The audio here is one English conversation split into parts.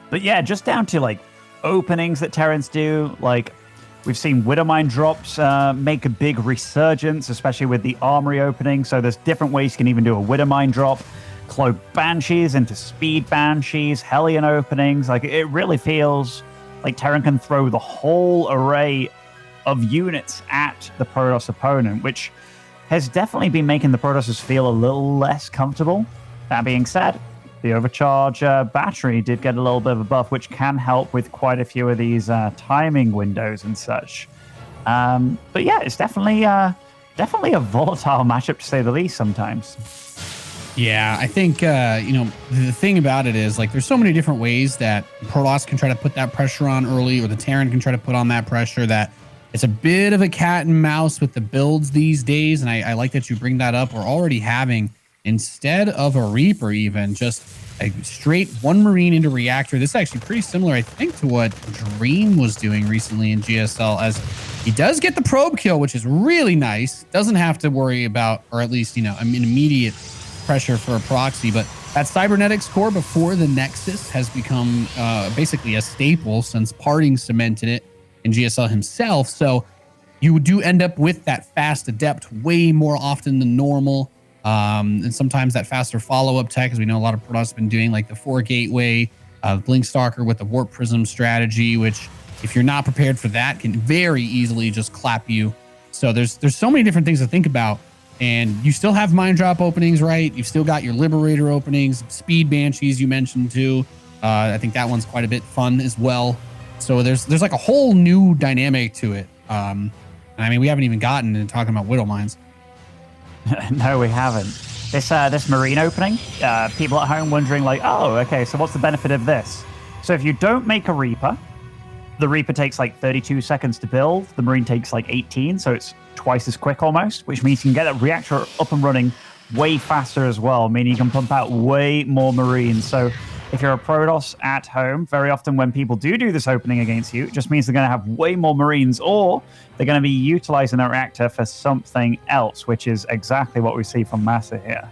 But yeah, just down to like openings that Terrans do. Like we've seen Widowmine drops make a big resurgence, especially with the armory opening. So there's different ways you can even do a Widowmine drop. Cloak Banshees into Speed Banshees, Hellion openings. Like it really feels like Terran can throw the whole array of units at the Protoss opponent, which has definitely been making the Protosses feel a little less comfortable. That being said, the Overcharge battery did get a little bit of a buff, which can help with quite a few of these timing windows and such. But yeah, it's definitely a volatile matchup to say the least sometimes. Yeah, I think, the thing about it is, like, there's so many different ways that Protoss can try to put that pressure on early, or the Terran can try to put on that pressure, that it's a bit of a cat and mouse with the builds these days. And I like that you bring that up. We're already having, instead of a Reaper even, just a straight one Marine into Reactor. This is actually pretty similar, I think, to what Dream was doing recently in GSL, as he does get the probe kill, which is really nice. Doesn't have to worry about, or at least, an immediate pressure for a proxy. But that Cybernetics core before the Nexus has become basically a staple since Parting cemented it in GSL himself. So you do end up with that fast adept way more often than normal. And sometimes that faster follow-up tech, as we know a lot of Protoss have been doing, like the 4 Gateway, Blinkstalker with the Warp Prism strategy, which if you're not prepared for that, can very easily just clap you. So there's so many different things to think about. And you still have Mind Drop openings, right? You've still got your Liberator openings, Speed Banshees you mentioned too. I think that one's quite a bit fun as well. So there's like a whole new dynamic to it. And I mean, we haven't even gotten into talking about Widowmines. No, we haven't. This Marine opening, people at home wondering like, oh, okay, so what's the benefit of this? So if you don't make a Reaper, the Reaper takes like 32 seconds to build. The Marine takes like 18, so it's twice as quick almost, which means you can get that reactor up and running way faster as well, meaning you can pump out way more Marines. So if you're a Protoss at home, very often when people do this opening against you, it just means they're going to have way more Marines, or they're going to be utilizing that reactor for something else, which is exactly what we see from MaSa here.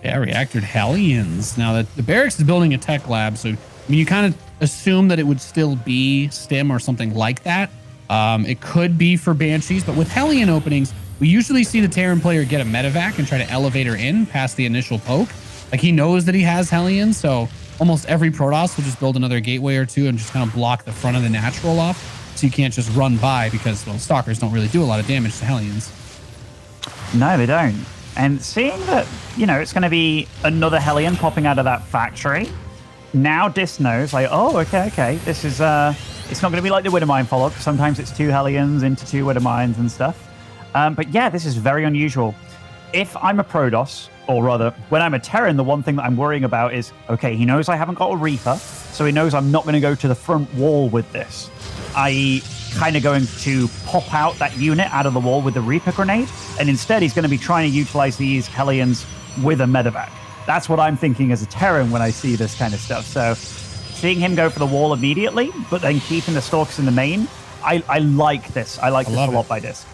Yeah, reactored Hellions. Now, the barracks is building a tech lab, so I mean, you kind of assume that it would still be Stim or something like that. It could be for Banshees, but with Hellion openings, we usually see the Terran player get a medevac and try to elevate her in past the initial poke. Like, he knows that he has Hellion, so almost every Protoss will just build another gateway or two and just kind of block the front of the natural off, so you can't just run by, because, well, Stalkers don't really do a lot of damage to Hellions. No, they don't. And seeing that, it's going to be another Hellion popping out of that factory, now DisK knows, like, oh, okay, this is, it's not going to be like the Widowmine follow-up. Sometimes it's 2 Hellions into 2 Widowmines and stuff. But yeah, this is very unusual. If I'm a Protoss, or rather, when I'm a Terran, the one thing that I'm worrying about is, okay, he knows I haven't got a Reaper, so he knows I'm not going to go to the front wall with this, i.e. kind of going to pop out that unit out of the wall with the Reaper grenade, and instead he's going to be trying to utilize these Hellions with a medevac. That's what I'm thinking as a Terran when I see this kind of stuff. So seeing him go for the wall immediately, but then keeping the Stalkers in the main, I like this. I like this a lot by DisK.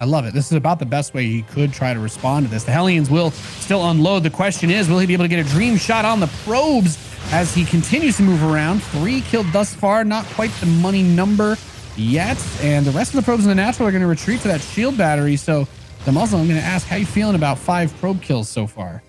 I love it. This is about the best way he could try to respond to this. The Hellions will still unload. The question is, will he be able to get a dream shot on the probes as he continues to move around? 3 killed thus far, not quite the money number yet. And the rest of the probes in the natural are going to retreat to that shield battery. So the muzzle, I'm going to ask, how you feeling about 5 probe kills so far?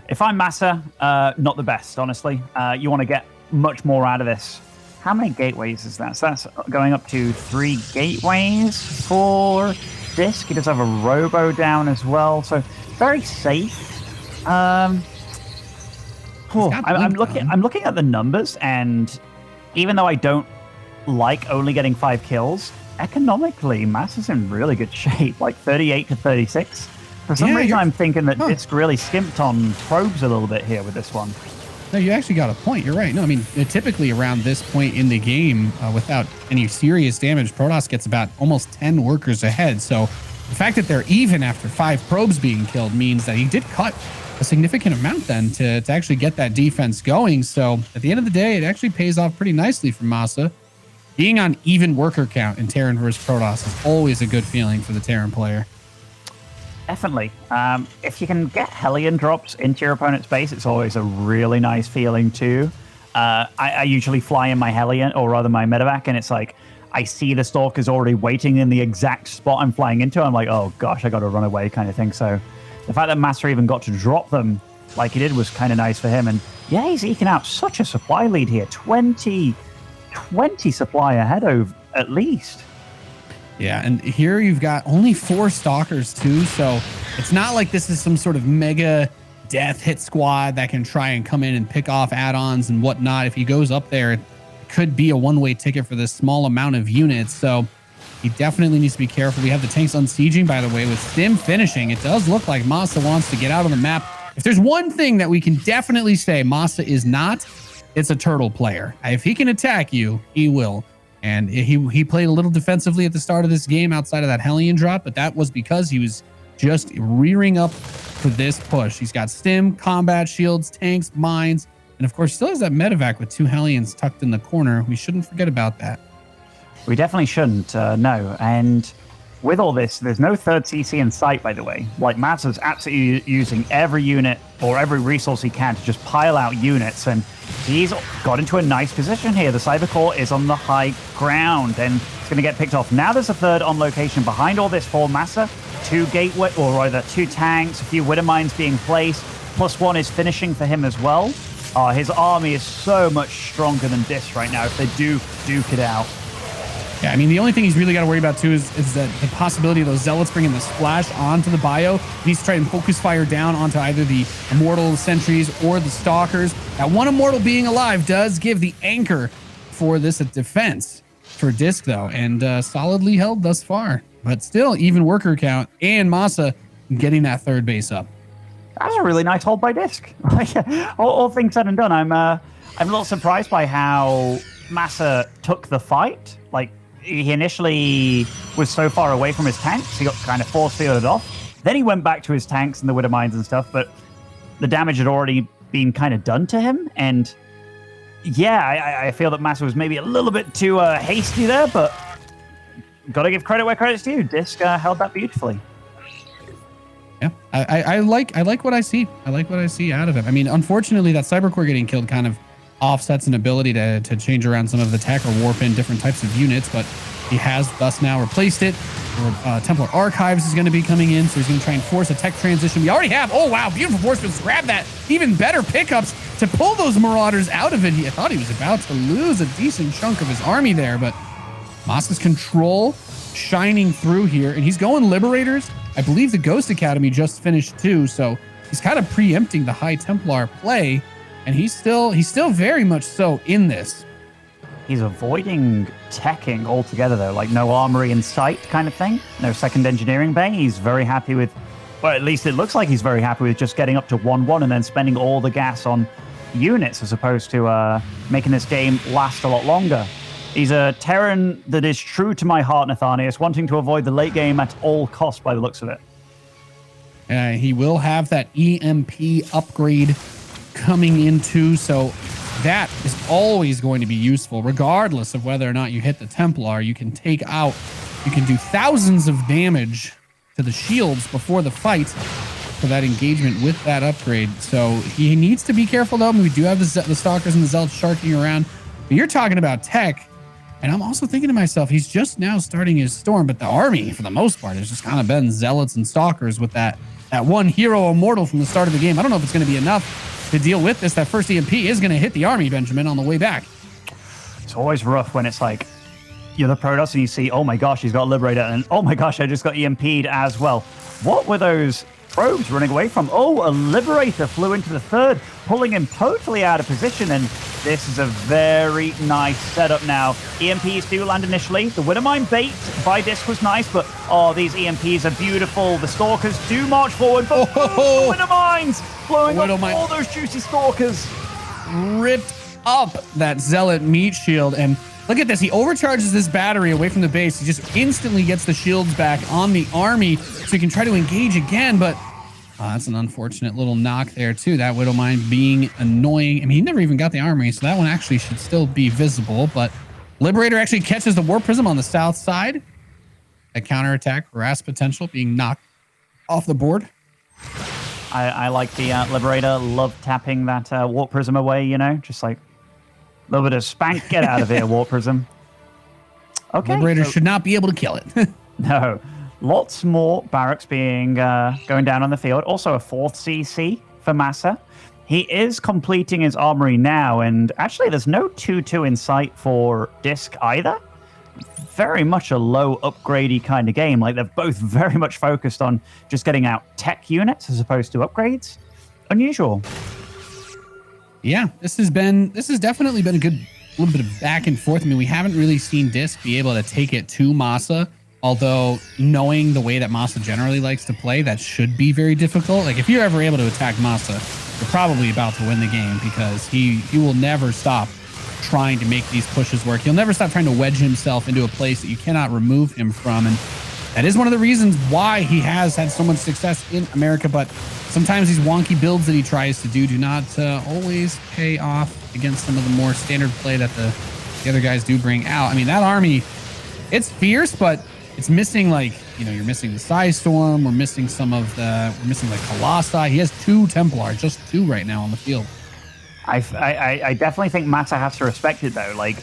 If I'm MaSa, not the best, honestly. You want to get much more out of this. How many gateways is that? So that's going up to 3 gateways for DisK. He does have a robo down as well, so very safe. I'm looking at the numbers, and even though I don't like only getting 5 kills, economically, MaSa's in really good shape, like 38 to 36. For some reason, I'm thinking that DisK really skimped on probes a little bit here with this one. No, you actually got a point. You're right. No, I mean, typically around this point in the game, without any serious damage, Protoss gets about almost 10 workers ahead. So the fact that they're even after 5 probes being killed means that he did cut a significant amount then to actually get that defense going. So at the end of the day, it actually pays off pretty nicely for MaSa. Being on even worker count in Terran versus Protoss is always a good feeling for the Terran player. Definitely. If you can get Hellion drops into your opponent's base, it's always a really nice feeling too. I usually fly in my Hellion, or rather my medevac, and it's like I see the Stalkers already waiting in the exact spot I'm flying into. I'm like, oh gosh, I got to run away kind of thing. So the fact that MaSa even got to drop them like he did was kind of nice for him. And yeah, he's eking out such a supply lead here. 20 supply ahead of at least. Yeah, and here you've got only 4 Stalkers too, so it's not like this is some sort of mega death hit squad that can try and come in and pick off add-ons and whatnot. If he goes up there, it could be a one-way ticket for this small amount of units, so he definitely needs to be careful. We have the tanks unsieging, by the way, with Stim finishing. It does look like MaSa wants to get out on the map. If there's one thing that we can definitely say MaSa is not, it's a turtle player. If he can attack you, he will. And he played a little defensively at the start of this game outside of that Hellion drop, but that was because he was just rearing up for this push. He's got Stim, combat shields, tanks, mines, and of course, still has that medevac with 2 Hellions tucked in the corner. We shouldn't forget about that. We definitely shouldn't, no. And with all this, there's no third CC in sight, by the way. Like, MaSa's absolutely using every unit or every resource he can to just pile out units, and he's got into a nice position here. The Cyber Core is on the high ground, and it's going to get picked off. Now there's a third on location behind all this for MaSa. 2 gateway, or rather 2 tanks, a few Widow Mines being placed. +1 is finishing for him as well. His army is so much stronger than DisK right now if they do duke it out. Yeah, I mean, the only thing he's really got to worry about, too, is that the possibility of those Zealots bringing the splash onto the bio. He needs to try and focus fire down onto either the Immortal Sentries or the Stalkers. That one Immortal being alive does give the anchor for this defense for DisK, though, and solidly held thus far. But still, even worker count and MaSa getting that third base up. That's a really nice hold by DisK. all things said and done, I'm a little surprised by how MaSa took the fight. Like, he initially was so far away from his tanks, he got kind of force-fielded off. Then he went back to his tanks and the Widow Mines and stuff, but the damage had already been kind of done to him. And yeah, I feel that MaSa was maybe a little bit too hasty there, but got to give credit where credit's due. DisK held that beautifully. Yeah, I like what I see. I like what I see out of him. I mean, unfortunately, that Cybercore getting killed kind of offsets an ability to change around some of the tech or warp in different types of units, but he has thus now replaced it. Templar Archives is going to be coming in, so he's going to try and force a tech transition. We already have, oh wow, beautiful force, grab that. Even better pickups to pull those Marauders out of it. I thought he was about to lose a decent chunk of his army there, but MaSa's control shining through here, and he's going Liberators. I believe the Ghost Academy just finished too, so he's kind of preempting the High Templar play, and he's still very much so in this. He's avoiding teching altogether, though, like no armory in sight kind of thing, no second engineering bay. He's very happy with, well, at least it looks like he's very happy with just getting up to 1-1 and then spending all the gas on units as opposed to making this game last a lot longer. He's a Terran that is true to my heart, Nathanius, wanting to avoid the late game at all costs by the looks of it. He will have that EMP upgrade coming in too, so that is always going to be useful, regardless of whether or not you hit the Templar. You can do thousands of damage to the shields before the fight for that engagement with that upgrade. So he needs to be careful, though. I mean, we do have the Stalkers and the Zealots sharking around, but you're talking about tech. And I'm also thinking to myself, he's just now starting his storm, but the army, for the most part, has just kind of been Zealots and Stalkers with that one hero immortal from the start of the game. I don't know if it's going to be enough to deal with this. That first EMP is going to hit the army, Benjamin, on the way back. It's always rough when it's like, you're the Protoss and you see, oh my gosh, he's got a Liberator, and oh my gosh, I just got EMP'd as well. What were those probes running away from? Oh, a Liberator flew into the third, pulling him totally out of position, and this is a very nice setup now. EMPs do land initially. The Widowmine bait by DisK was nice, but oh, these EMPs are beautiful. The Stalkers do march forward, but the Widowmines blowing up all those juicy Stalkers. Ripped up that Zealot meat shield, and look at this. He overcharges this battery away from the base. He just instantly gets the shields back on the army so he can try to engage again, but that's an unfortunate little knock there, too. That Widowmine being annoying. I mean, he never even got the armory, so that one actually should still be visible. But Liberator actually catches the Warp Prism on the south side. A counterattack, harass potential, being knocked off the board. I like the Liberator. Love tapping that Warp Prism away, you know, just like little bit of spank. Get out of here, Warp Prism. Okay. Liberators should not be able to kill it. No. Lots more barracks being going down on the field. Also a 4th CC for MaSa. He is completing his armory now, and actually there's no 2-2 in sight for DisK either. Very much a low upgradey kind of game. Like, they're both very much focused on just getting out tech units as opposed to upgrades. Unusual. Yeah, this has definitely been a good little bit of back and forth. I mean, we haven't really seen DisK be able to take it to MaSa. Although, knowing the way that MaSa generally likes to play, that should be very difficult. Like, if you're ever able to attack MaSa, you're probably about to win the game, because he will never stop trying to make these pushes work. He'll never stop trying to wedge himself into a place that you cannot remove him from. And that is one of the reasons why he has had so much success in America. But sometimes these wonky builds that he tries to do not always pay off against some of the more standard play that the other guys do bring out. I mean, that army, it's fierce, but it's missing, like, you know, you're missing the Psy Storm. We're missing we're missing like Colossi. He has 2 Templars, just 2 right now on the field. I definitely think MaSa has to respect it, though. Like,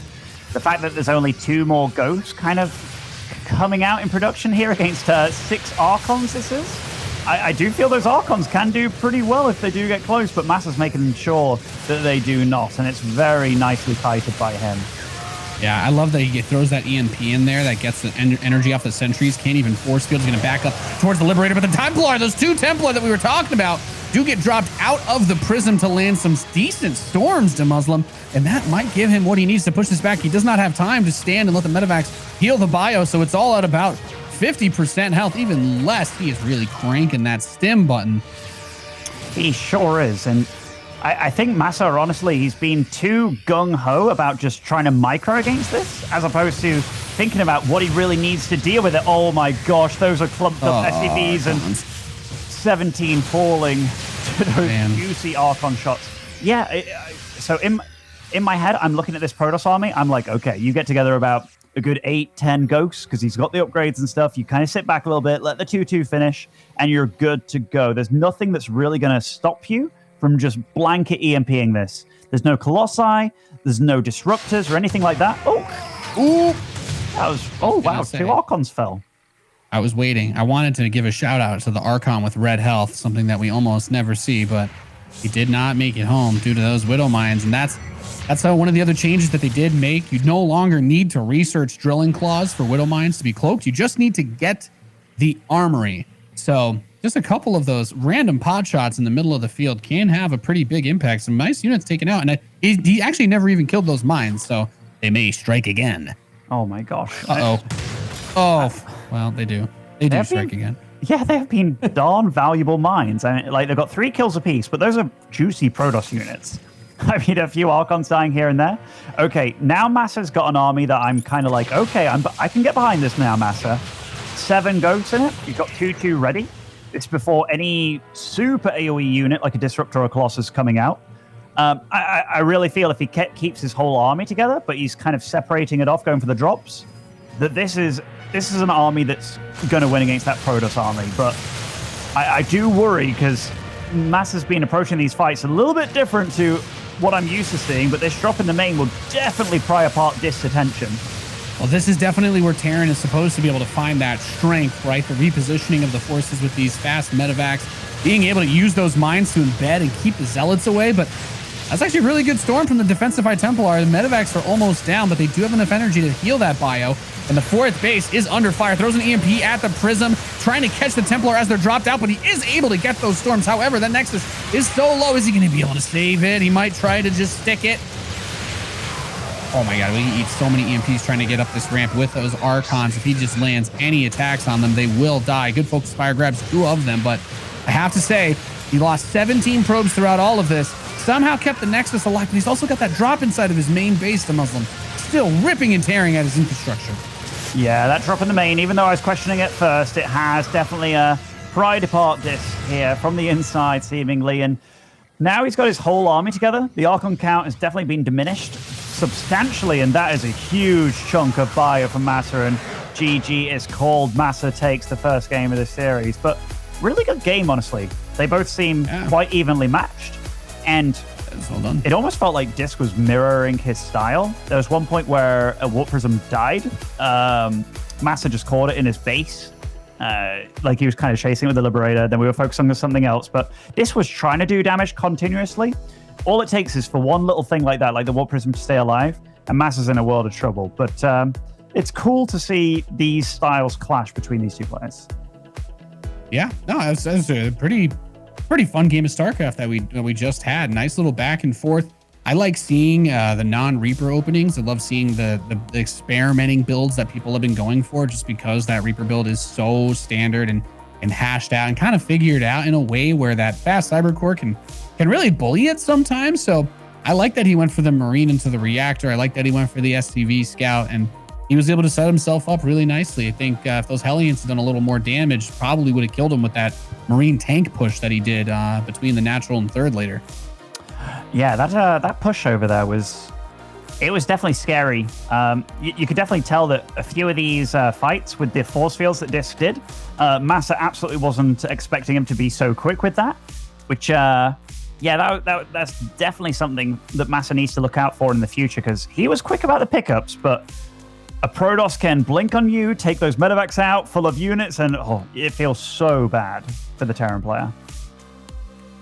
the fact that there's only 2 more Ghosts kind of coming out in production here against 6 Archons this is. I do feel those Archons can do pretty well if they do get close, but MaSa's making sure that they do not, and it's very nicely kited by him. Yeah, I love that he throws that EMP in there that gets the energy off the sentries. Can't even force field. He's going to back up towards the Liberator. But the Templar, those 2 Templar that we were talking about, do get dropped out of the Prism to land some decent storms to Muslim. And that might give him what he needs to push this back. He does not have time to stand and let the Medivacs heal the bio. So it's all at about 50% health, even less. He is really cranking that stim button. He sure is. And I think MaSa, honestly, he's been too gung-ho about just trying to micro against this, as opposed to thinking about what he really needs to deal with it. Oh my gosh, those are clumped up SCVs and 17 falling to those juicy Archon shots. Yeah, so in my head, I'm looking at this Protoss army. I'm like, okay, you get together about a good 8-10 Ghosts, because he's got the upgrades and stuff. You kind of sit back a little bit, let the 2-2 finish, and you're good to go. There's nothing that's really going to stop you from just blanket EMPing this. There's no Colossi, there's no Disruptors or anything like that. That was, wow, 2 Archons fell. I was waiting. I wanted to give a shout out to the Archon with red health, something that we almost never see, but he did not make it home due to those Widow Mines. And that's one of the other changes that they did make. You no longer need to research drilling claws for Widow Mines to be cloaked. You just need to get the armory. So just a couple of those random pot shots in the middle of the field can have a pretty big impact. Some nice units taken out. And he actually never even killed those mines, so they may strike again. Oh my gosh. Well, they do. They do strike again. Yeah, they have been darn valuable mines. I mean, like, they've got 3 kills apiece, but those are juicy Protoss units. I mean, a few Archons dying here and there. Okay, now MaSa's got an army that I'm kind of like, okay, I can get behind this now, MaSa. 7 Ghosts in it. You've got 2-2 ready. It's before any super AoE unit like a Disruptor or a Colossus coming out. I really feel if he keeps his whole army together, but he's kind of separating it off, going for the drops, that this is an army that's going to win against that Protoss army. But I do worry, because MaSa's been approaching these fights a little bit different to what I'm used to seeing, but this drop in the main will definitely pry apart DisK's attention. Well, this is definitely where Terran is supposed to be able to find that strength, right? The repositioning of the forces with these fast Medivacs, being able to use those mines to embed and keep the Zealots away. But that's actually a really good storm from the Defensify Templar. The Medivacs are almost down, but they do have enough energy to heal that bio. And the 4th base is under fire. Throws an EMP at the Prism, trying to catch the Templar as they're dropped out, but he is able to get those storms. However, that Nexus is so low. Is he going to be able to save it? He might try to just stick it. Oh my god, we eat so many EMPs trying to get up this ramp with those Archons. If he just lands any attacks on them, they will die. Good Focus Fire grabs 2 of them, but I have to say, he lost 17 probes throughout all of this. Somehow kept the Nexus alive, but he's also got that drop inside of his main base, the Muslim. Still ripping and tearing at his infrastructure. Yeah, that drop in the main, even though I was questioning it first, it has definitely pried apart DisK here from the inside, seemingly. And now he's got his whole army together. The Archon count has definitely been diminished substantially, and that is a huge chunk of bio from MaSa, and GG is called. MaSa takes the first game of the series, but really good game, honestly. They both seem quite evenly matched, and Hold on. It almost felt like DisK was mirroring his style. There was one point where a Warp Prism died. MaSa just caught it in his base. Like he was kind of chasing with the Liberator. Then we were focusing on something else. But DisK was trying to do damage continuously. All it takes is for one little thing like that, like the Warp Prism, to stay alive. And MaSa's in a world of trouble. But it's cool to see these styles clash between these two players. Yeah, no, that's a pretty fun game of StarCraft that we just had. Nice little back and forth. I like seeing the non-Reaper openings. I love seeing the experimenting builds that people have been going for, just because that Reaper build is so standard and hashed out and kind of figured out in a way where that fast Cybercore can really bully it sometimes. So I like that he went for the Marine into the Reactor. I like that he went for the SCV Scout, and he was able to set himself up really nicely. I think if those Hellions had done a little more damage, probably would have killed him with that Marine tank push that he did between the natural and third later. Yeah, that push over there was definitely scary. You could definitely tell that a few of these fights with the force fields that DisK did, MaSa absolutely wasn't expecting him to be so quick with that, which that's definitely something that MaSa needs to look out for in the future, because he was quick about the pickups, but a Protoss can blink on you, take those medevacs out full of units, and it feels so bad for the Terran player.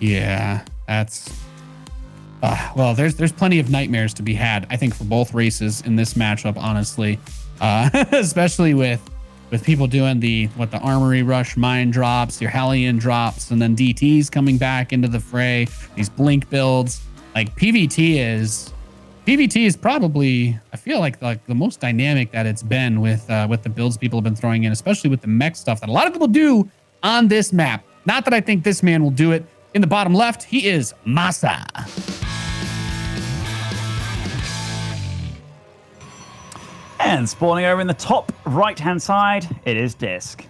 Yeah, that's well, there's plenty of nightmares to be had, I think, for both races in this matchup, honestly, especially with people doing the Armory Rush mine drops, your Hellion drops, and then DTs coming back into the fray, these blink builds. Like PvT is probably, I feel like the most dynamic that it's been with the builds people have been throwing in, especially with the mech stuff that a lot of people do on this map. Not that I think this man will do it. In the bottom left, he is MaSa. And spawning over in the top right-hand side, it is DisK.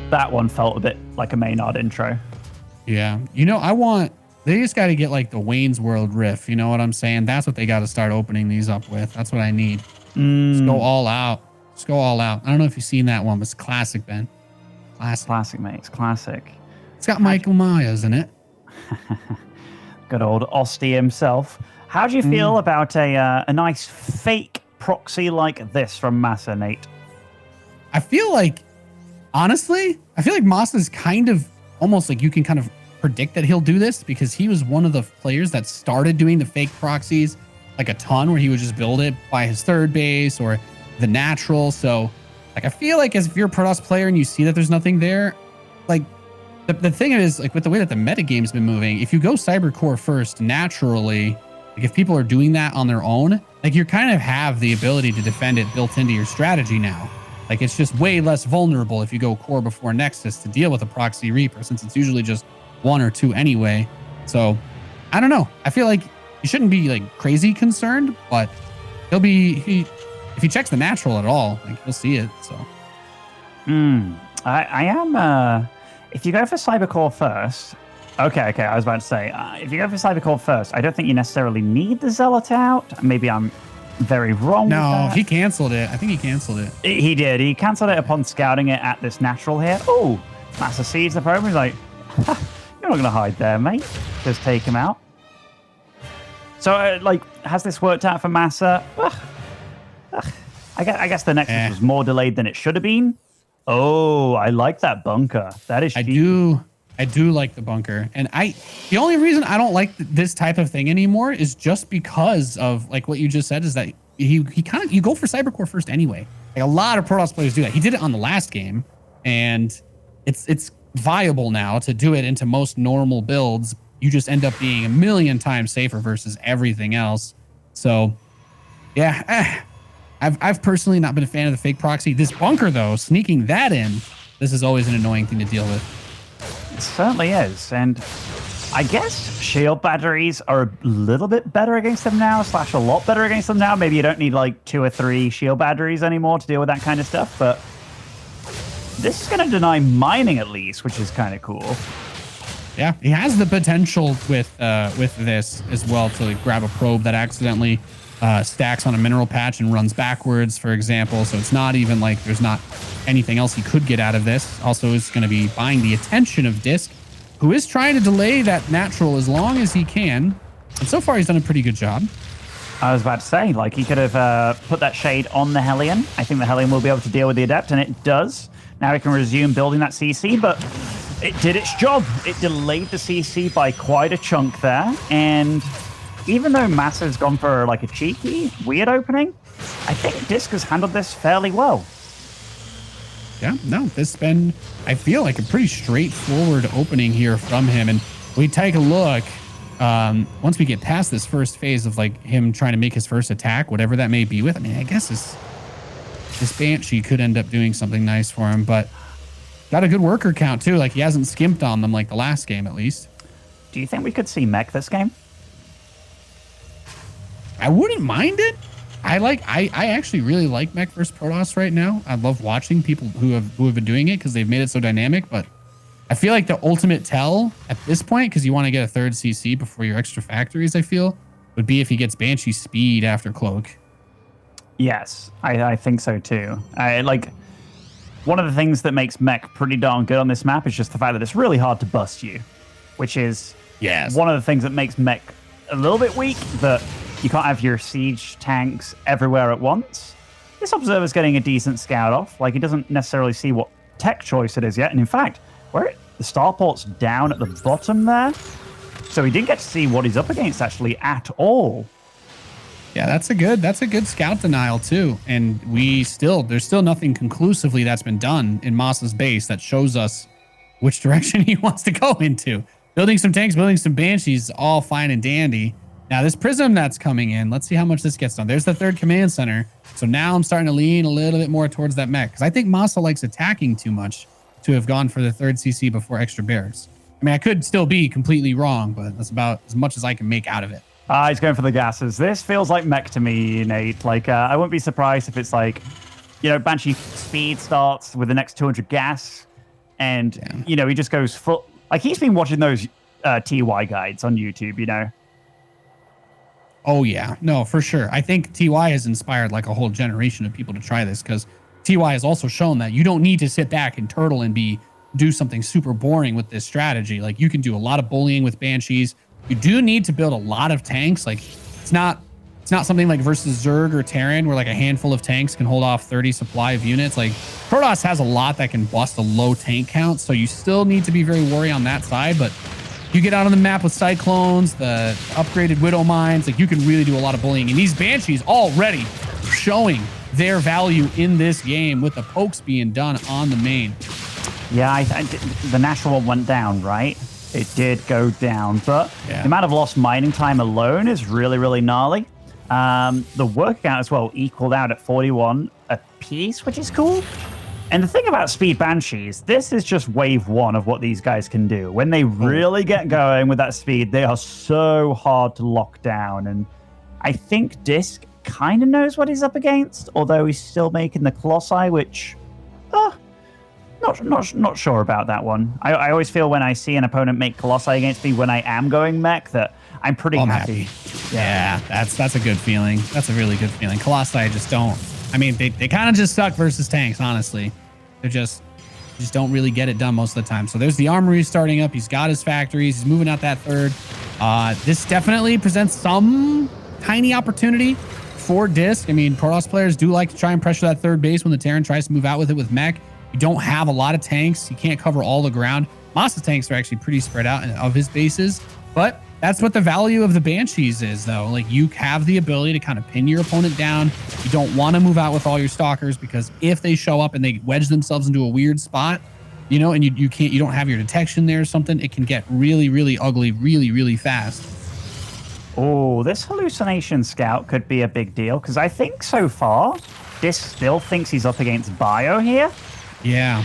That one felt a bit like a Maynard intro. Yeah. They just got to get like the Wayne's World riff. You know what I'm saying? That's what they got to start opening these up with. That's what I need. Just go all out. Just go all out. I don't know if you've seen that one, but it's classic, Ben. Classic, mate. It's classic. It's got Michael Myers in it. Good old Osty himself. How do you feel about a nice fake proxy like this from MaSa, Nate? I feel like MaSa is kind of almost like you can kind of predict that he'll do this, because he was one of the players that started doing the fake proxies like a ton, where he would just build it by his third base or the natural. So like, I feel like if you're a Protoss player and you see that there's nothing there, like the thing is, like, with the way that the metagame's been moving, if you go Cybercore first naturally, like if people are doing that on their own, like you kind of have the ability to defend it built into your strategy now. Like it's just way less vulnerable if you go core before Nexus to deal with a proxy Reaper, since it's usually just one or two anyway. So I don't know. I feel like you shouldn't be like crazy concerned, but if he checks the natural at all, like he'll see it. So I am if you go for Cybercore first, okay, I was about to say, if you go for Cybercore first, I don't think you necessarily need the Zealot out. Maybe I'm very wrong. No, he canceled it. I think he canceled it. He did. He canceled it upon scouting it at this natural here. Oh, MaSa sees the program. He's like, you're not going to hide there, mate. Just take him out. So, has this worked out for MaSa? I guess the Nexus was more delayed than it should have been. Oh, I like that bunker. That is. I do like the bunker, and the only reason I don't like this type of thing anymore is just because of like what you just said, is that you go for Cybercore first anyway. Like a lot of Protoss players do that. He did it on the last game, and it's viable now to do it into most normal builds. You just end up being a million times safer versus everything else. So, yeah. I've personally not been a fan of the fake proxy. This bunker, though, sneaking that in, this is always an annoying thing to deal with. It certainly is. And I guess shield batteries are a little bit better against them now, / a lot better against them now. Maybe you don't need like 2 or 3 shield batteries anymore to deal with that kind of stuff. But this is going to deny mining at least, which is kind of cool. Yeah, he has the potential with this as well to like grab a probe that accidentally stacks on a mineral patch and runs backwards, for example. So it's not even like there's not anything else he could get out of this. Also is going to be buying the attention of DisK, who is trying to delay that natural as long as he can. And so far, he's done a pretty good job. I was about to say, like, he could have put that shade on the Hellion. I think the Hellion will be able to deal with the Adept, and it does. Now he can resume building that CC, but it did its job. It delayed the CC by quite a chunk there. And even though MaSa has gone for, like, a cheeky, weird opening, I think DisK has handled this fairly well. Yeah, no, this has been, I feel like, a pretty straightforward opening here from him. And we take a look. Once we get past this first phase of like him trying to make his first attack, whatever that may be with, I mean, I guess this Banshee could end up doing something nice for him, but got a good worker count too. Like he hasn't skimped on them like the last game, at least. Do you think we could see mech this game? I wouldn't mind it. I actually really like mech versus Protoss right now. I love watching people who have been doing it because they've made it so dynamic, but I feel like the ultimate tell at this point, because you want to get a third CC before your extra factories, I feel, would be if he gets Banshee speed after Cloak. Yes, I think so too. One of the things that makes mech pretty darn good on this map is just the fact that it's really hard to bust you, which is one of the things that makes mech a little bit weak, that you can't have your siege tanks everywhere at once. This Observer's getting a decent scout off. Like, he doesn't necessarily see what tech choice it is yet, and in fact, the starport's down at the bottom there, so he didn't get to see what he's up against actually at all. Yeah, that's a good scout denial too. And there's still nothing conclusively that's been done in MaSa's base that shows us which direction he wants to go into. Building some tanks, building some Banshees, all fine and dandy. Now this Prism that's coming in, let's see how much this gets done. There's the third command center. So now I'm starting to lean a little bit more towards that mech, because I think MaSa likes attacking too much to have gone for the third CC before extra bears. I mean, I could still be completely wrong, but that's about as much as I can make out of it. He's going for the gases. This feels like mech to me, Nate. Like, I wouldn't be surprised if it's like, Banshee speed starts with the next 200 gas, and, he just goes full. Like, he's been watching those TY guides on YouTube, Oh, yeah. No, for sure. I think TY has inspired like a whole generation of people to try this, because TY has also shown that you don't need to sit back and turtle and do something super boring with this strategy. Like, you can do a lot of bullying with Banshees. You do need to build a lot of tanks. Like, it's not something like versus Zerg or Terran where like a handful of tanks can hold off 30 supply of units. Like, Protoss has a lot that can bust a low tank count, so you still need to be very wary on that side. But you get out on the map with Cyclones, the upgraded Widow Mines, like you can really do a lot of bullying. And these Banshees already showing their value in this game with the pokes being done on the main. Yeah, the natural one went down, right? It did go down, but the amount of lost mining time alone is really, really gnarly. The work count as well equaled out at 41 a piece, which is cool. And the thing about Speed Banshees, this is just wave one of what these guys can do. When they really get going with that speed, they are so hard to lock down. And I think DisK kind of knows what he's up against, although he's still making the Colossi, which, not sure about that one. I always feel when I see an opponent make Colossi against me when I am going mech that I'm pretty happy. Yeah, that's a good feeling. That's a really good feeling. Colossi just don't. I mean, they kind of just suck versus tanks, honestly. They just don't really get it done most of the time. So there's the armory starting up. He's got his factories. He's moving out that third. This definitely presents some tiny opportunity for DisK. I mean, Protoss players do like to try and pressure that third base when the Terran tries to move out with it with mech. You don't have a lot of tanks. You can't cover all the ground. MaSa's tanks are actually pretty spread out of his bases, but that's what the value of the Banshees is, though. Like, you have the ability to kind of pin your opponent down. You don't want to move out with all your stalkers, because if they show up and they wedge themselves into a weird spot, and you don't have your detection there or something, it can get really, really ugly really, really fast. Oh, this hallucination scout could be a big deal, because I think so far, DisK still thinks he's up against Bio here. Yeah.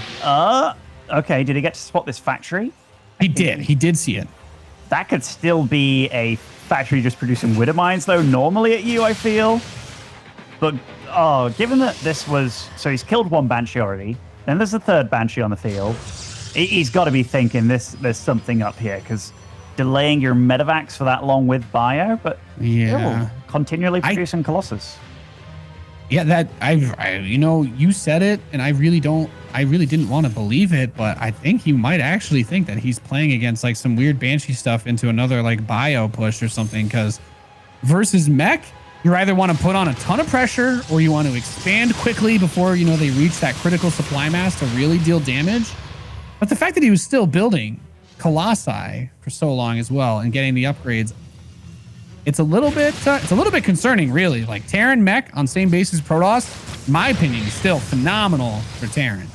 Okay, did he get to spot this factory? He did see it. That could still be a factory just producing Widow Mines, though, normally at you, I feel. But, given that this was... So he's killed one Banshee already. Then there's a third Banshee on the field. He's got to be thinking there's something up here, because delaying your medevacs for that long with bio, but yeah, still continually producing Colossus. Yeah, that you know, you said it, and I really didn't want to believe it, but I think you might actually think that he's playing against like some weird Banshee stuff into another like bio push or something, because versus mech, you either want to put on a ton of pressure or you want to expand quickly before, you know, they reach that critical supply mass to really deal damage. But the fact that he was still building Colossi for so long as well and getting the upgrades, it's a little bit concerning, really. Like Terran mech on same base as Protoss, in my opinion, is still phenomenal for Terran.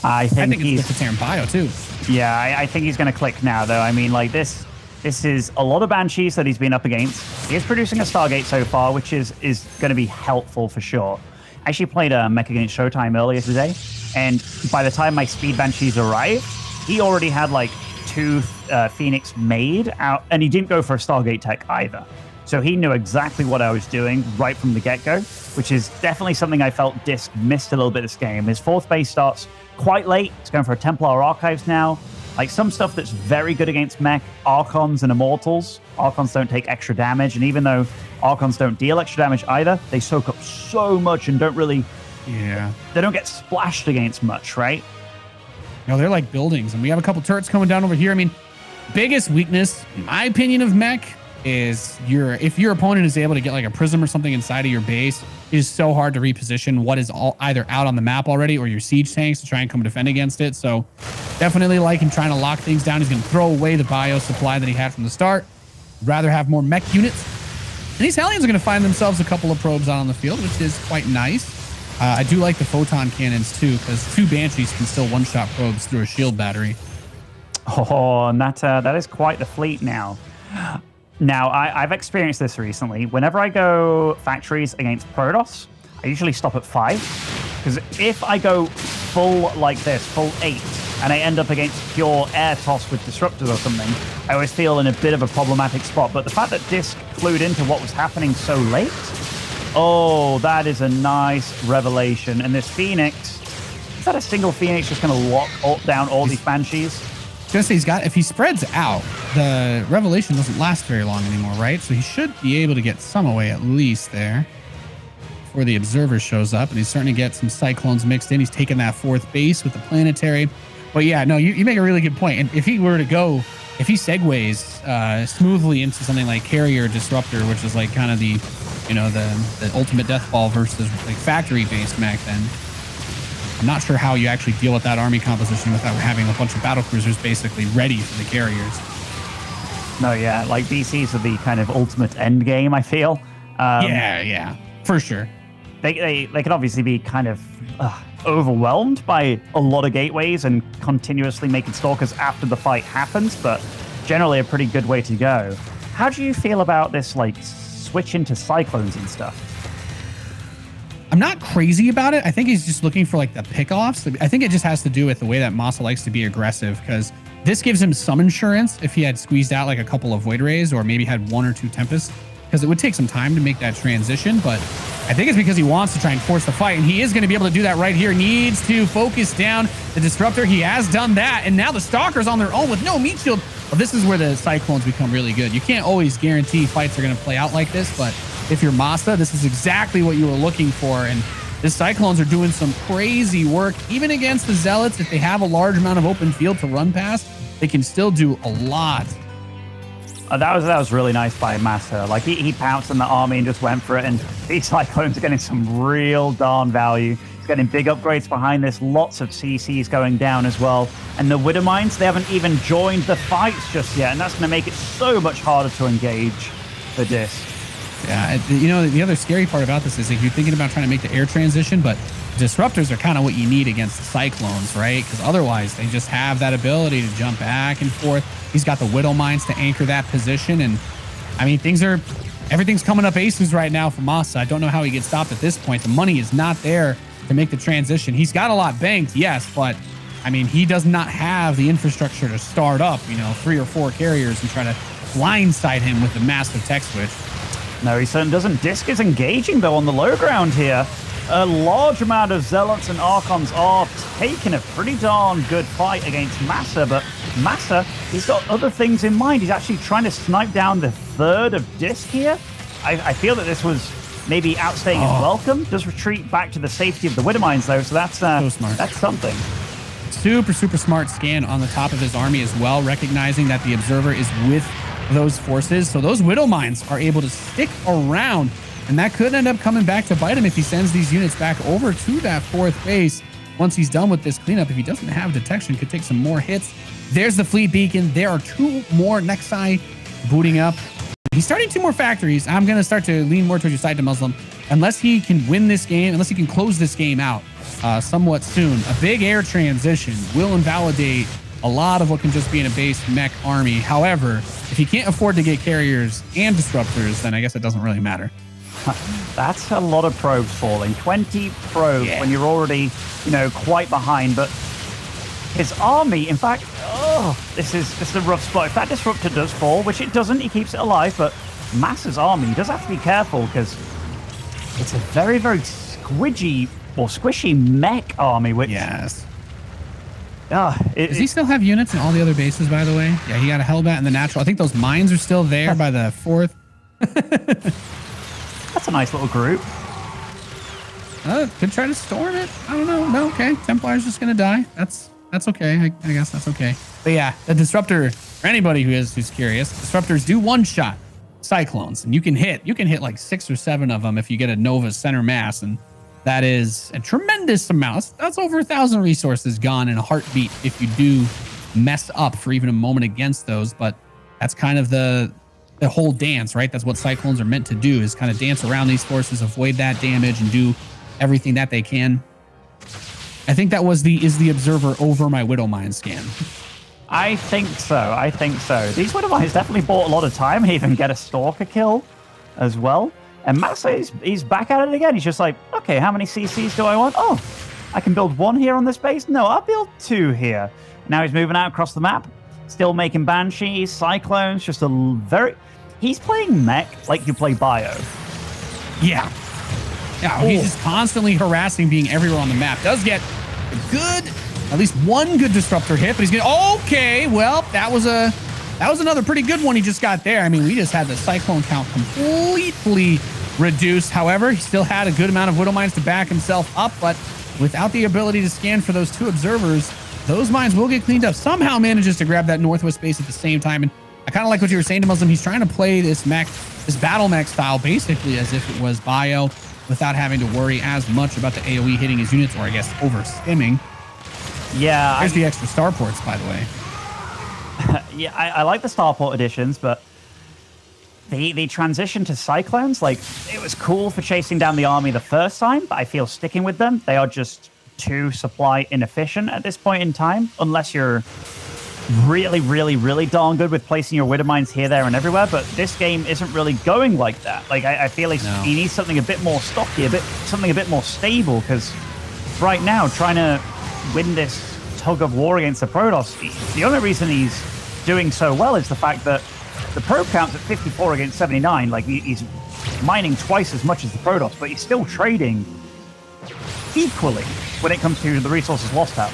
I think it's good for Terran bio too. Yeah, I think he's going to click now, though. I mean, like this is a lot of Banshees that he's been up against. He is producing a Stargate so far, which is going to be helpful for sure. I actually played a mech against Showtime earlier today, and by the time my Speed Banshees arrived, he already had like 2 Phoenix made out, and he didn't go for a Stargate tech either. So he knew exactly what I was doing right from the get-go, which is definitely something I felt DisK missed a little bit this game. His 4th base starts quite late. He's going for a Templar Archives now. Like some stuff that's very good against mech, Archons and Immortals. Archons don't take extra damage, and even though Archons don't deal extra damage either, they soak up so much and don't really... Yeah. They don't get splashed against much, right? No, they're like buildings, and we have a couple turrets coming down over here. I mean, biggest weakness, in my opinion, of mech is if your opponent is able to get like a prism or something inside of your base, it is so hard to reposition what is either out on the map already or your siege tanks to try and come defend against it. So definitely like him trying to lock things down. He's going to throw away the bio supply that he had from the start. Rather have more mech units. And these Hellions are going to find themselves a couple of probes out on the field, which is quite nice. I do like the photon cannons too, because 2 Banshees can still one-shot probes through a shield battery. Oh, and that is quite the fleet now. Now, I've experienced this recently. Whenever I go factories against Protoss, I usually stop at 5. Because if I go full like this, full 8, and I end up against pure air toss with disruptors or something, I always feel in a bit of a problematic spot. But the fact that DisK clued into what was happening so late, oh, that is a nice revelation. And this Phoenix, is that a single Phoenix just going to lock down all these Banshees? I was gonna say if he spreads out, the revelation doesn't last very long anymore, right? So he should be able to get some away at least there before the observer shows up, and he's starting to get some cyclones mixed in. He's taking that 4th base with the planetary. But yeah, no, you make a really good point. And if he segues smoothly into something like carrier disruptor, which is like kind of the ultimate death ball versus like factory based mech, then I'm not sure how you actually deal with that army composition without having a bunch of battle cruisers basically ready for the carriers. No, yeah, like DCs are the kind of ultimate end game, I feel. Yeah, for sure. They can obviously be kind of overwhelmed by a lot of gateways and continuously making stalkers after the fight happens, but generally a pretty good way to go. How do you feel about this, like, switch into cyclones and stuff? I'm not crazy about it. I think he's just looking for like the pickoffs. I think it just has to do with the way that MaSa likes to be aggressive, because this gives him some insurance if he had squeezed out like a couple of Void Rays or maybe had 1 or 2 Tempests, because it would take some time to make that transition. But I think it's because he wants to try and force the fight, and he is going to be able to do that right here. Needs to focus down the Disruptor. He has done that, and now the Stalker's on their own with no meat shield. Well, this is where the Cyclones become really good. You can't always guarantee fights are going to play out like this, but if you're MaSa, this is exactly what you were looking for. And the Cyclones are doing some crazy work, even against the Zealots. If they have a large amount of open field to run past, they can still do a lot. That was really nice by MaSa. Like he pounced on the army and just went for it. And these Cyclones are getting some real darn value. He's getting big upgrades behind this. Lots of CCs going down as well. And the Widow Mines, they haven't even joined the fights just yet. And that's going to make it so much harder to engage for DisK. Yeah, the other scary part about this is like you're thinking about trying to make the air transition, but disruptors are kind of what you need against the Cyclones, right? Because otherwise they just have that ability to jump back and forth. He's got the Widow Mines to anchor that position. And I mean, everything's coming up aces right now for MaSa. I don't know how he gets stopped at this point. The money is not there to make the transition. He's got a lot banked, yes, but I mean, he does not have the infrastructure to start up, 3 or 4 carriers and try to blindside him with a massive tech switch. No, he certainly doesn't. DisK is engaging, though, on the low ground here. a large amount of Zealots and Archons are taking a pretty darn good fight against MaSa, but MaSa, he's got other things in mind. He's actually trying to snipe down the third of DisK here. I feel that this was maybe outstaying his welcome. Does retreat back to the safety of the Widow Mines, though, so that's so smart. That's something. Super, super smart scan on the top of his army as well, recognizing that the Observer is with those forces. So those Widow Mines are able to stick around, and that could end up coming back to bite him if he sends these units back over to that fourth base. Once he's done with this cleanup, if he doesn't have detection, could take some more hits. There's the fleet beacon. There are 2 more Nexi booting up. He's starting 2 more factories. I'm going to start to lean more towards your side to Muslim. Unless he can win this game, unless he can close this game out somewhat soon, a big air transition will invalidate a lot of what can just be in a base mech army. However, if he can't afford to get carriers and disruptors, then I guess it doesn't really matter. That's a lot of probes falling. 20 probes when you're already, quite behind. But his army, in fact, this is a rough spot. If that disruptor does fall, which it doesn't, he keeps it alive. But MaSa's army does have to be careful because it's a very, very squishy mech army. Which does he still have units in all the other bases, by the way? Yeah, he got a Hellbat in the natural. I think those mines are still there by the fourth. That's a nice little group. Could try to storm it. I don't know. No, okay. Templar's just gonna die. That's okay. I guess that's okay. But yeah, the disruptor, for anybody who's curious, disruptors do one-shot cyclones, and you can hit like 6 or 7 of them if you get a Nova center mass, and that is a tremendous amount. That's over 1,000 resources gone in a heartbeat if you do mess up for even a moment against those. But that's kind of the whole dance, right? That's what cyclones are meant to do, is kind of dance around these forces, avoid that damage, and do everything that they can. I think that is the Observer over my Widow Mine scan. I think so. These Widow Mines definitely bought a lot of time and even get a Stalker kill as well. And MaSa, he's back at it again. He's just like, okay, how many CCs do I want? Oh, I can build 1 here on this base? No, I'll build 2 here. Now he's moving out across the map, still making Banshees, Cyclones, just he's playing mech like you play Bio. Yeah. Yeah, he's just constantly harassing, being everywhere on the map. Does get at least 1 good disruptor hit, but he's gonna, okay, well, that was another pretty good one he just got there. I mean, we just had the Cyclone count completely reduced. However, he still had a good amount of Widow Mines to back himself up, but without the ability to scan for those 2 observers, those mines will get cleaned up. Somehow manages to grab that northwest base at the same time. And I kind of like what you were saying to Muslim. He's trying to play this battle mech style basically as if it was Bio, without having to worry as much about the AoE hitting his units, or I guess over skimming. Yeah. There's the extra starports, by the way. Yeah, I like the starport additions, but the transition to Cyclones, like, it was cool for chasing down the army the first time, but I feel sticking with them, they are just too supply inefficient at this point in time, unless you're really, really, really darn good with placing your Widow Mines here, there, and everywhere. But this game isn't really going like that. Like, I feel like he needs something a bit more stocky, something a bit more stable, because right now, trying to win this tug of war against the Protoss, the only reason he's doing so well is the fact that the probe count's at 54 against 79. Like, he's mining twice as much as the Protoss, but he's still trading equally when it comes to the resources lost out.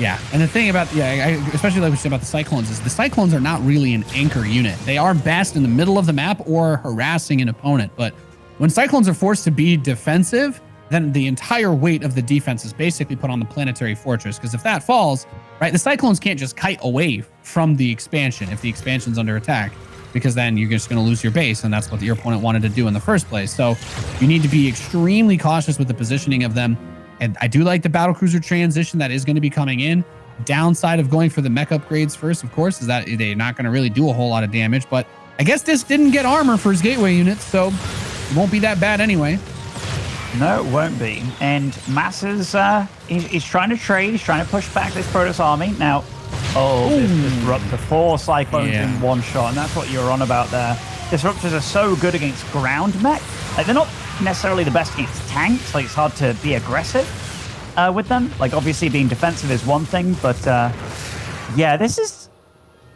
Yeah, and the thing about, especially like we said about the Cyclones, is the Cyclones are not really an anchor unit. They are best in the middle of the map or harassing an opponent. But when Cyclones are forced to be defensive, then the entire weight of the defense is basically put on the planetary fortress. Because if that falls, right, the Cyclones can't just kite away from the expansion if the expansion's under attack, because then you're just going to lose your base, and that's what your opponent wanted to do in the first place. So you need to be extremely cautious with the positioning of them. And I do like the battlecruiser transition that is going to be coming in. Downside of going for the mech upgrades first, of course, is that they're not going to really do a whole lot of damage. But I guess this didn't get armor for his gateway units, so it won't be that bad anyway. No, it won't be. And MaSa's, he's trying to trade. He's trying to push back this Protoss army. Now, this Disruptor, 4 Cyclones in one shot, and that's what you're on about there. Disruptors are so good against ground mech. Like, they're not necessarily the best against tanks. Like, it's hard to be aggressive with them. Like, obviously being defensive is one thing, but yeah, this is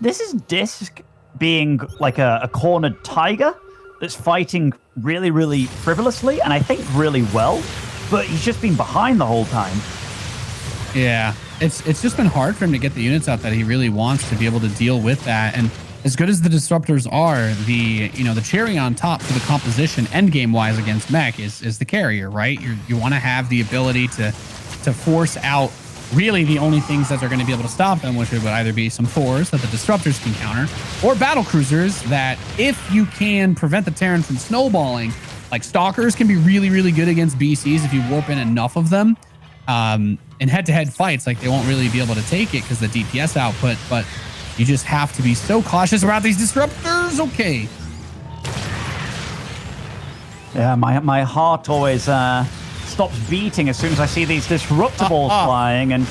DisK being like a cornered tiger that's fighting really, really frivolously, and I think really well. but he's just been behind the whole time. Yeah, it's just been hard for him to get the units out that he really wants to be able to deal with that. And as good as the disruptors are, the cherry on top for the composition end game wise against mech is the carrier, right? You want to have the ability to force out really the only things that are going to be able to stop them, which would either be some Thors that the disruptors can counter, or battle cruisers that, if you can prevent the Terran from snowballing, like stalkers can be really, really good against BCs if you warp in enough of them. In head-to-head fights, like they won't really be able to take it because the DPS output, but you just have to be so cautious about these disruptors. Okay. Yeah, my heart always stops beating as soon as I see these disruptables flying, and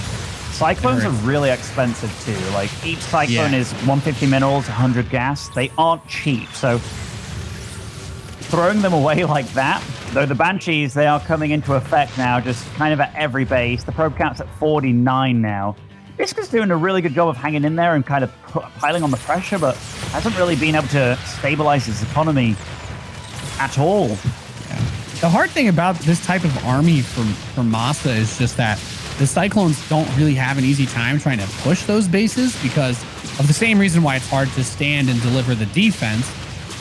cyclones are really expensive too. Like each cyclone is 150 minerals, 100 gas. They aren't cheap, so throwing them away like that, though the Banshees, they are coming into effect now, just kind of at every base. The probe count's at 49 now. DisK is doing a really good job of hanging in there and kind of piling on the pressure, but hasn't really been able to stabilize his economy at all. Yeah. The hard thing about this type of army from MaSa is just that the Cyclones don't really have an easy time trying to push those bases because of the same reason why it's hard to stand and deliver the defense.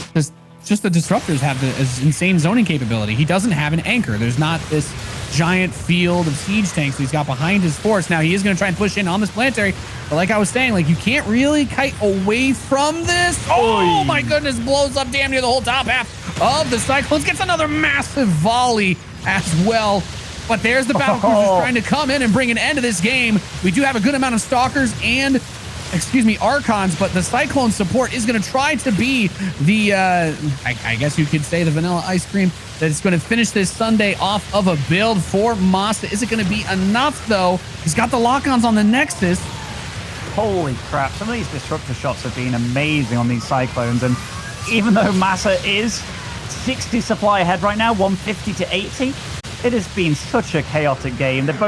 Because just the disruptors have this insane zoning capability. He doesn't have an anchor. There's not this giant field of siege tanks that he's got behind his force. Now he is going to try and push in on this planetary, but like I was saying, like you can't really kite away from this. Oh my goodness, blows up damn near the whole top half of the Cyclones. Gets another massive volley as well. But there's the battle cruisers trying to come in and bring an end to this game. We do have a good amount of stalkers and Archons, but the Cyclone support is going to try to be the, I guess you could say the vanilla ice cream that's going to finish this Sunday off of a build for MaSa. Is it going to be enough, though? He's got the lock-ons on the Nexus. Holy crap. Some of these disruptor shots have been amazing on these Cyclones, and even though MaSa is 60 supply ahead right now, 150 to 80, it has been such a chaotic game. They're both